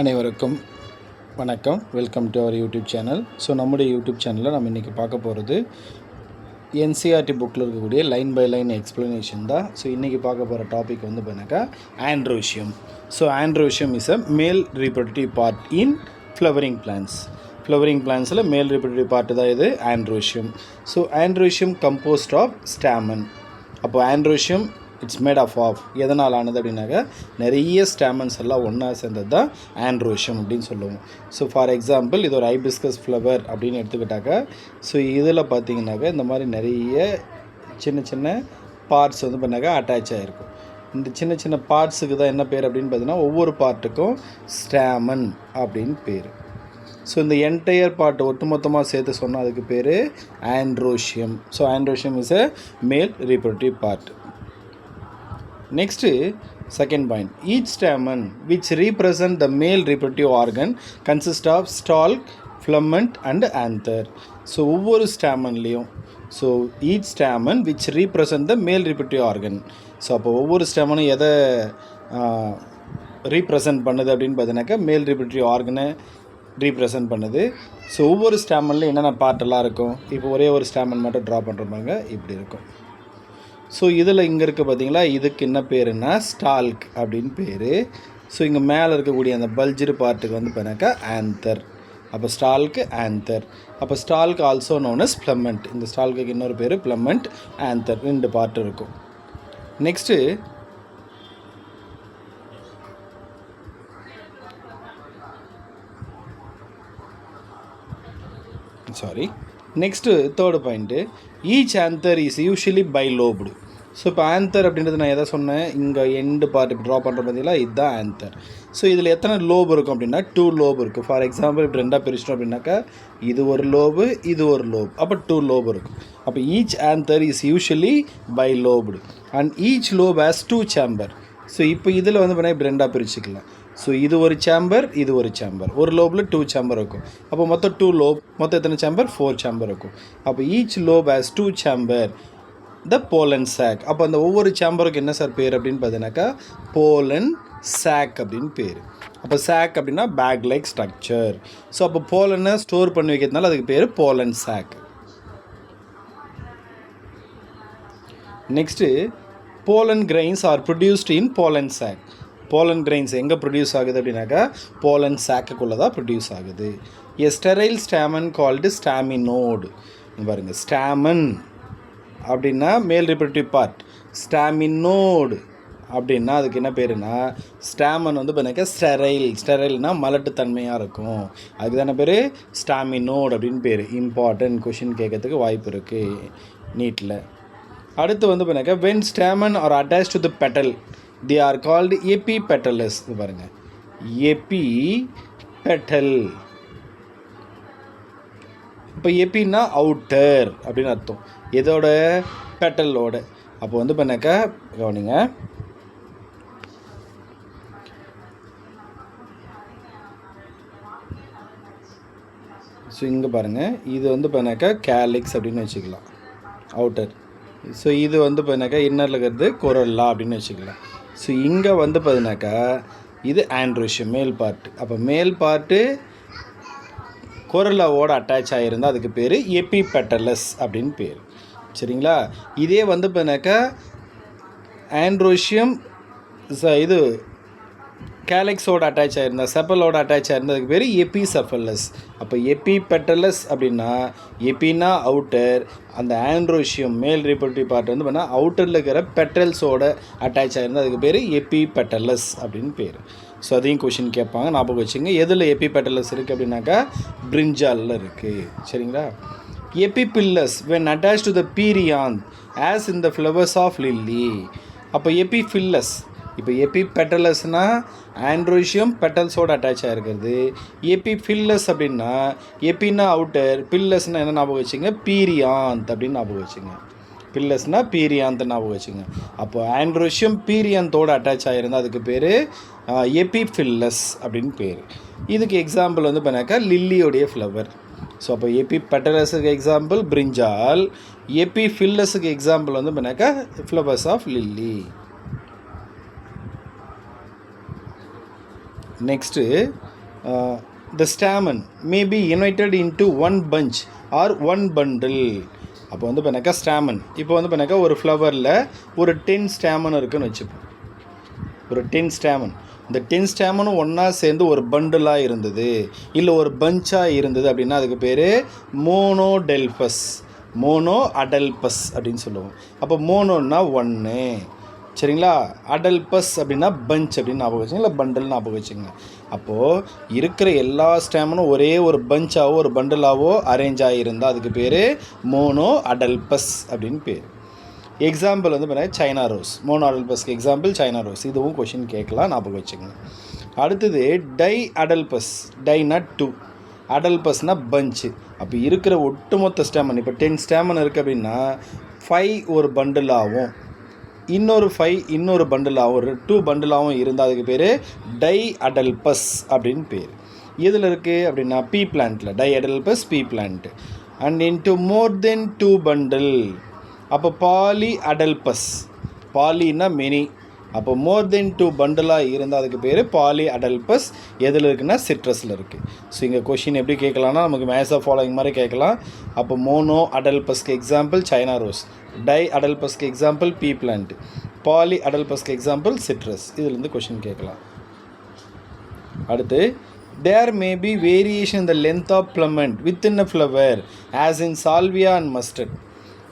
அனைவருக்கும் வணக்கம். Welcome to our YouTube channel. So நம்முடைய யூடியூப் சேனலில் நம்ம இன்றைக்கி பார்க்க போகிறது என்சிஆர்டி புக்கில் இருக்கக்கூடிய லைன் பை லைன் எக்ஸ்ப்ளனேஷன் தான். ஸோ இன்றைக்கி பார்க்க போகிற டாபிக் வந்து பார்த்தாக்கா androecium. So androecium is a male reproductive part in flowering plants. Flowering பிளான்ஸில் மேல் ரீப்ரொடக்டிவ் பார்ட்டு தான் இது androecium. So androecium composed of stamen. அப்போ ஆண்ட்ரோஷியம் இட்ஸ் மேட் ஆஃப் எதனால் ஆனது அப்படின்னாக்கா நிறைய ஸ்டாமன்ஸ் எல்லாம் ஒன்றா சேர்ந்தது தான் ஆண்ட்ரோஷியம் அப்படின்னு சொல்லுவோம். ஸோ ஃபார் எக்ஸாம்பிள் இது ஒரு ஹைபிஸ்கஸ் ஃப்ளவர் அப்படின்னு எடுத்துக்கிட்டாக்கா, ஸோ இதில் பார்த்தீங்கன்னாக்கா இந்த மாதிரி நிறைய சின்ன சின்ன பார்ட்ஸ் வந்து பண்ணாக்கா அட்டாச் ஆகிருக்கும். இந்த சின்ன சின்ன பார்ட்ஸுக்கு தான் என்ன பேர் அப்படின்னு பார்த்தீங்கன்னா ஒவ்வொரு பார்ட்டுக்கும் ஸ்டாமன் அப்படின்னு பேர். ஸோ இந்த என்டையர் பார்ட் ஒட்டுமொத்தமாக சேர்த்து சொன்னால் அதுக்கு பேர் androecium. So androecium is a male reproductive part. Next, second point, each stamen which represent the male reproductive organ consists of stalk, filament and anther. So ஒவ்வொரு ஸ்டாமன்லேயும் each stamen which represent the male reproductive organ. So அப்போ ஒவ்வொரு ஸ்டாமனும் எதை represent பண்ணுது அப்படின்னு பார்த்தீங்கன்னாக்கா மேல் reproductive ஆர்கனை represent பண்ணுது. So ஒவ்வொரு ஸ்டாமன்லேயும் என்னென்ன பார்ட்டெல்லாம் இருக்கும். இப்போ ஒரே ஒரு ஸ்டாமன் மட்டும் ட்ரா பண்ணுறப்பாங்க இப்படி இருக்கும். ஸோ இதில் இங்கே இருக்க பார்த்தீங்களா, இதுக்கு என்ன பேருன்னா ஸ்டால்க் அப்படின்னு பேர். ஸோ இங்கே மேலே இருக்கக்கூடிய அந்த பல்ஜிரு பார்ட்டுக்கு வந்து பார்த்தாக்கா ஆந்தர். அப்போ ஸ்டால்க்கு ஆந்தர். அப்போ stalk also known as filament. இந்த ஸ்டால்க்கு இன்னொரு பேர் ஃப்ளமெண்ட், ஆந்தர், ரெண்டு பார்ட் இருக்கும். Next next third point, each anther is usually bilobed. ஸோ இப்போ ஆந்தர் அப்படின்றது நான் எதை சொன்னேன், இங்கே எண்டு பார்ட் இப்போ ட்ரா பண்ணுற பார்த்தீங்களா, இதுதான் ஆந்தர். ஸோ இதில் எத்தனை லோப் இருக்கும் அப்படின்னா 2 லோப் இருக்குது. ஃபார் எக்ஸாம்பிள் இப்போ ரெண்டாக பிரிச்சிட்டோம் அப்படின்னாக்கா இது ஒரு லோபு, இது ஒரு லோப், அப்போ 2 லோப் இருக்கும். அப்போ each anther is usually bilobed and each lobe has 2 chamber. ஸோ இப்போ இதில் வந்து பார்த்தீங்கன்னா இப்படி ரெண்டாக பிரிச்சுக்கலாம். ஸோ இது ஒரு சேம்பர், இது ஒரு சேம்பர், ஒரு லோபில் 2 சேம்பர் இருக்கும். அப்போ மொத்தம் 2 லோப், மொத்தம் எத்தனை சேம்பர், 4 சேம்பர் இருக்கும். அப்போ each lobe has 2 chamber, the pollen sac. அப்போ அந்த ஒவ்வொரு சேம்பருக்கு என்ன சார் பேர் அப்படின்னு பார்த்தீங்கன்னாக்கா போலன் சாக் அப்படின்னு பேர். அப்போ சாக் அப்படின்னா பேக் லைக் ஸ்ட்ரக்சர். ஸோ அப்போ போலனை ஸ்டோர் பண்ணி வைக்கிறதுனால அதுக்கு பேர் pollen sac. Next pollen grains are produced in pollen sac. Pollen grains எங்கே ப்ரொடியூஸ் ஆகுது அப்படின்னாக்கா போலன் சாக்குக்குள்ளே தான் ப்ரொடியூஸ் ஆகுது. A sterile stamen called staminode. பாருங்கள், ஸ்டாமன் அப்படின்னா மேல் ரிப்ரொடக்டிவ் பார்ட், ஸ்டாமினோடு அப்படின்னா அதுக்கு என்ன பேருனா ஸ்டாமன் வந்து பார்த்தீங்கன்னா ஸ்டெரைல். ஸ்டெரைல்னால் மலட்டுத்தன்மையாக இருக்கும், அதுக்கு தானே பேர் ஸ்டாமினோடு அப்படின்னு பேர். இம்பார்ட்டன்ட் கொஷின் கேட்கறதுக்கு வாய்ப்பு இருக்குது நீட்டில். அடுத்து வந்து பார்த்தீங்கன்னா when stamen are attach to the petal they are called epipetals. பாருங்க, எபிபெட்டல். இப்போ எப்பின்னா அவுட்டர் அப்படின்னு அர்த்தம், எதோட, பெட்டலோட. அப்போ வந்து பண்ணாக்கா கவனிங்க, ஸோ இங்கே பாருங்கள், இது வந்து பண்ணாக்கா கேலிக்ஸ் அப்படின்னு வச்சுக்கலாம், அவுட்டர். ஸோ இது வந்து பார்த்தீங்கன்னாக்கா இன்னரில் இருக்கிறது கொரல்லா அப்படின்னு வச்சுக்கலாம். ஸோ இங்கே வந்து பார்த்தீங்கன்னாக்கா இது ஆண்ட்ரோஷியம் மேல் பார்ட்டு. அப்போ மேல் பார்ட்டு கொரல்லாவோட அட்டாச் ஆகிருந்தால் அதுக்கு பேர் எபிபெட்டலஸ் அப்படின்னு பேர். சரிங்களா? இதே வந்து பார்த்தீங்கன்னாக்கா ஆண்ட்ரோஷியம் இது கேலக்ஸோட அட்டாச் ஆகிருந்தா, செப்பலோட அட்டாச் ஆகிருந்தா அதுக்கு பேர் எபிசெஃபலஸ். அப்போ எபிபெட்டலஸ் அப்படின்னா எப்பினா அவுட்டர், அந்த ஆண்ட்ரோஷியம் மேல் ரீப்ரொடக்டிவ் பார்ட் வந்து பண்ணால் அவுட்டரில் இருக்கிற பெட்டல்ஸோட அட்டாச் ஆகிருந்தால் அதுக்கு பேர் எபிபெட்டலஸ் அப்படின்னு பேர். ஸோ அதையும் கொஷின் கேட்பாங்க, ஞாபகம் வச்சுங்க. எதில் எபிபெட்டலஸ் இருக்குது அப்படின்னாக்கா பிரிஞ்சாலில் இருக்குது. சரிங்களா? Epiphyllous when attach to the perianth as in the flowers of lily. அப்போ எபிஃபில்லஸ், இப்போ எபிபெட்டலஸ்னால் ஆண்ட்ரோஷியம் பெட்டல்ஸோடு அட்டாச் ஆகிருக்கிறது. எபிஃபில்லஸ் அப்படின்னா எப்பின்னா அவுட்டர், பில்லஸ்னால் என்ன ஞாபகம் வச்சுங்க, பீரியாந்த் அப்படின்னு ஞாபகம் வச்சுங்க. பில்லஸ்னால் பீரியாந்த் ஞாபகம் வச்சுங்க. அப்போ ஆண்ட்ரோஷியம் பீரியாந்தோடு அட்டாச் ஆகிருந்தால் அதுக்கு பேர் எபிஃபில்லஸ் அப்படின்னு பேர். இதுக்கு எக்ஸாம்பிள் வந்து பண்ணாக்கா லில்லியோடைய ஃப்ளவர். ஸோ அப்போ எபிபெட்டலஸுக்கு எக்ஸாம்பிள் பிரிஞ்சால், எபிஃபில்லஸுக்கு எக்ஸாம்பிள் வந்து பண்ணாக்கா flowers of lily. Next the stamen may be united into one bunch or one bundle. அப்போ வந்து பண்ணாக்கா ஸ்டாமன், இப்போ வந்து பண்ணாக்கா ஒரு ஃப்ளவரில் ஒரு 10 ஸ்டாமன் இருக்குதுன்னு வச்சுப்போம். ஒரு 10 ஸ்டாமன், இந்த 10 ஸ்டாமனும் ஒன்றா சேர்ந்து ஒரு பண்டிலாக இருந்தது, இல்லை ஒரு பஞ்சாக இருந்தது அப்படின்னா அதுக்கு பேர் மோனோடெல்பஸ், மோனோ அடல்பஸ் அப்படின்னு சொல்லுவோம். அப்போ மோனோன்னா 1, சரிங்களா, அடல்பஸ் அப்படின்னா பஞ்ச் அப்படின்னு ஞாபகம் வச்சுங்க, இல்லை பண்டில் ஞாபகம் வச்சுங்க. அப்போது இருக்கிற எல்லா ஸ்டாமனும் ஒரே ஒரு பஞ்சாவோ ஒரு பண்டிலாவோ அரேஞ்ச் ஆகியிருந்தால் அதுக்கு பேர் மோனோ அடல்பஸ் அப்படின்னு பேர். எக்ஸாம்பிள் வந்து பார்த்தீங்கன்னா சைனா ரோஸ், மோனோ அடல்பஸ்க்கு எக்ஸாம்பிள் சைனா ரோஸ். இதுவும் கொஷின் கேட்கலாம், ஞாபகம் வச்சுங்க. அடுத்தது டை அடல்பஸ், டைனா 2, அடல்பஸ்னால் பஞ்சு. அப்போ இருக்கிற ஒட்டுமொத்த ஸ்டாமன், இப்போ 10 ஸ்டாமன் இருக்குது அப்படின்னா 5 ஒரு பண்டிலாகவும் இன்னொரு 5 இன்னொரு பண்டிலாகவும், ஒரு 2 பண்டிலாகவும் இருந்தால் அதுக்கு பேர் டை அடல்பஸ் அப்படின்னு பேர். எதில் இருக்குது அப்படின்னா பீ பிளான்ட்டில், diadelphous pea plant. And into more than 2 bundle, அப்போ பாலி அடல்பஸ், பாலின்னா மெனி, அப்போ மோர் தென் 2 பண்டிலாக இருந்தால் அதுக்கு பேர் பாலி அடல்பஸ். எதில் இருக்குன்னா சிட்ரஸில் இருக்குது. ஸோ இங்கே கொஷின் எப்படி கேட்கலான்னா நமக்கு மேட்ச் ஆஃப் ஃபாலோயிங் மாதிரி கேட்கலாம். அப்போ மோனோ அடல்பஸ்க்கு எக்ஸாம்பிள் சைனா ரோஸ், டை அடல்பஸ்க்கு எக்ஸாம்பிள் பீ பிளான்ட், பாலி அடல்பஸ்க்கு எக்ஸாம்பிள் சிட்ரஸ். இதுலேருந்து கொஷின் கேட்கலாம். அடுத்து there may be variation in the length of filament within a flower as in salvia and mustard.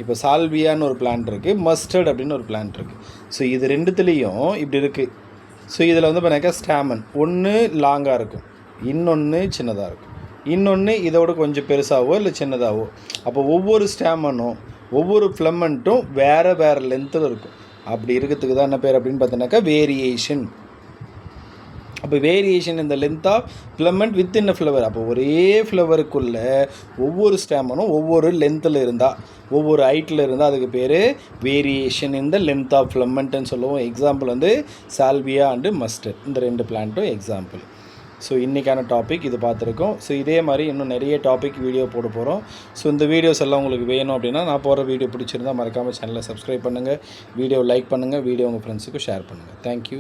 இப்போ சால்வியான்னு ஒரு பிளான்ட் இருக்குது, மஸ்டர்ட் அப்படின்னு ஒரு பிளான்ட் இருக்குது. ஸோ இது ரெண்டுத்துலேயும் இப்படி இருக்குது. ஸோ இதில் வந்து பார்த்தீங்கன்னா ஸ்டாமன் ஒன்று லாங்காக இருக்கும், இன்னொன்று சின்னதாக இருக்கும், இன்னொன்று இதோட கொஞ்சம் பெருசாகவோ இல்லை சின்னதாகவோ. அப்போ ஒவ்வொரு ஸ்டாமனும் ஒவ்வொரு ஃபிலமெண்ட்டும் வேறு வேறு லென்த்தில் இருக்கும். அப்படி இருக்கிறதுக்கு தான் என்ன பேர் அப்படின்னு பார்த்தீங்கன்னாக்கா வேரியேஷன். அப்போ வேரியேஷன் இந்த length of filament within a flower. அப்போ ஒரே ஃப்ளவருக்குள்ளே ஒவ்வொரு ஸ்டாமனும் ஒவ்வொரு லென்த்தில் இருந்தால், ஒவ்வொரு ஹைட்டில் இருந்தால் அதுக்கு பேர் வேரியேஷன் இந்த லென்த் ஆஃப் ஃபிலமெண்ட்டுன்னு சொல்லுவோம். எக்ஸாம்பிள் வந்து சால்வியா அண்டு மஸ்டர்ட், இந்த 2 பிளான்ட்டும் எக்ஸாம்பிள். ஸோ இன்றைக்கான டாபிக் இது பார்த்துருக்கோம். ஸோ இதே மாதிரி இன்னும் நிறைய டாபிக் வீடியோ போட போகிறோம். ஸோ இந்த வீடியோஸ் எல்லாம் உங்களுக்கு வேணும் அப்படின்னா நான் போகிற வீடியோ பிடிச்சிருந்தால் மறக்காமல் சேனலை சப்ஸ்கிரைப் பண்ணுங்கள், வீடியோ லைக் பண்ணுங்கள், வீடியோ உங்கள் ஃப்ரெண்ட்ஸுக்கு ஷேர் பண்ணுங்கள். தேங்க்யூ.